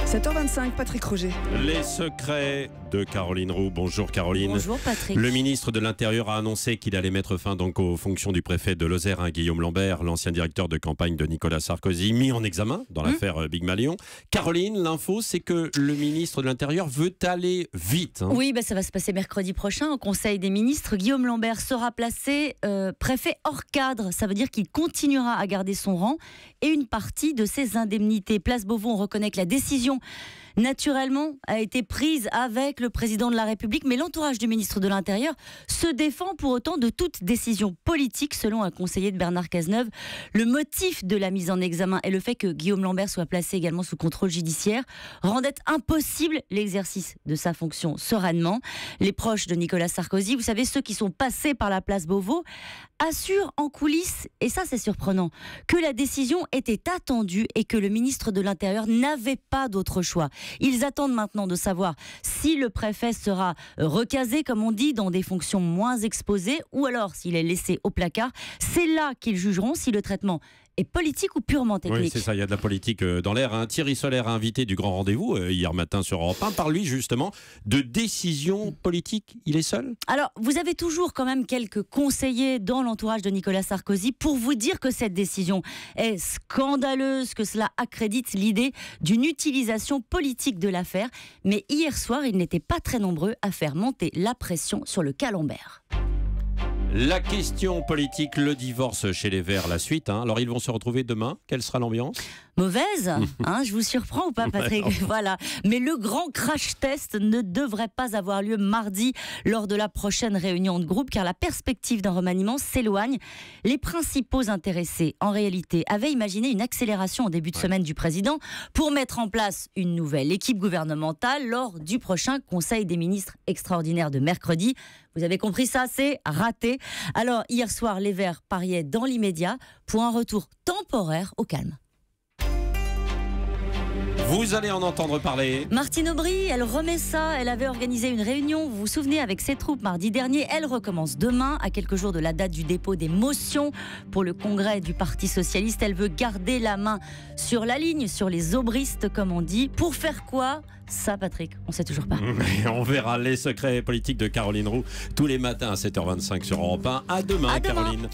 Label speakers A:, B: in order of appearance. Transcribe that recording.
A: 7h25, Patrick Roger.
B: Les secrets de Caroline Roux. Bonjour Caroline.
C: Bonjour Patrick.
B: Le ministre de l'Intérieur a annoncé qu'il allait mettre fin donc aux fonctions du préfet de Lozère, Guillaume Lambert, l'ancien directeur de campagne de Nicolas Sarkozy, mis en examen dans l'affaire Big Malion. Caroline, l'info, c'est que le ministre de l'Intérieur veut aller vite.
C: Oui, ça va se passer mercredi prochain au Conseil des ministres. Guillaume Lambert sera placé préfet hors cadre. Ça veut dire qu'il continuera à garder son rang et une partie de ses indemnités. Place Beauvau, on reconnaît que la décision naturellement a été prise avec le président de la République, mais l'entourage du ministre de l'Intérieur se défend pour autant de toute décision politique. Selon un conseiller de Bernard Cazeneuve, le motif de la mise en examen et le fait que Guillaume Lambert soit placé également sous contrôle judiciaire rendait impossible l'exercice de sa fonction sereinement. Les proches de Nicolas Sarkozy, vous savez, ceux qui sont passés par la place Beauvau, assurent en coulisses, et ça c'est surprenant, que la décision était attendue et que le ministre de l'Intérieur n'avait pas d'autre choix. Ils attendent maintenant de savoir si le préfet sera recasé, comme on dit, dans des fonctions moins exposées, ou alors s'il est laissé au placard. C'est là qu'ils jugeront si le traitement est politique ou purement technique.
B: Oui, c'est ça, il y a de la politique dans l'air. Thierry Solaire, invité du Grand Rendez-vous hier matin sur Europe 1, par lui justement de décisions politiques. Il est seul ?
C: Alors, vous avez toujours quand même quelques conseillers dans l'entourage de Nicolas Sarkozy pour vous dire que cette décision est scandaleuse, que cela accrédite l'idée d'une utilisation politique de l'affaire. Mais hier soir, ils n'étaient pas très nombreux à faire monter la pression sur le cas Lambert.
B: La question politique, le divorce chez les Verts, la suite. Alors ils vont se retrouver demain. Quelle sera l'ambiance ?
C: Mauvaise, je vous surprends ou pas Patrick ? Voilà. Mais le grand crash test ne devrait pas avoir lieu mardi lors de la prochaine réunion de groupe, car la perspective d'un remaniement s'éloigne. Les principaux intéressés, en réalité, avaient imaginé une accélération en début de semaine du président pour mettre en place une nouvelle équipe gouvernementale lors du prochain Conseil des ministres extraordinaire de mercredi. Vous avez compris ça, c'est raté. Alors, hier soir, les Verts pariaient dans l'immédiat pour un retour temporaire au calme.
B: Vous allez en entendre parler.
C: Martine Aubry, elle remet ça. Elle avait organisé une réunion, vous vous souvenez, avec ses troupes mardi dernier. Elle recommence demain, à quelques jours de la date du dépôt des motions pour le congrès du Parti Socialiste. Elle veut garder la main sur la ligne, sur les aubristes, comme on dit. Pour faire quoi ? Ça, Patrick, on ne sait toujours pas.
B: On verra les secrets politiques de Caroline Roux tous les matins à 7h25 sur Europe 1. À demain, Caroline.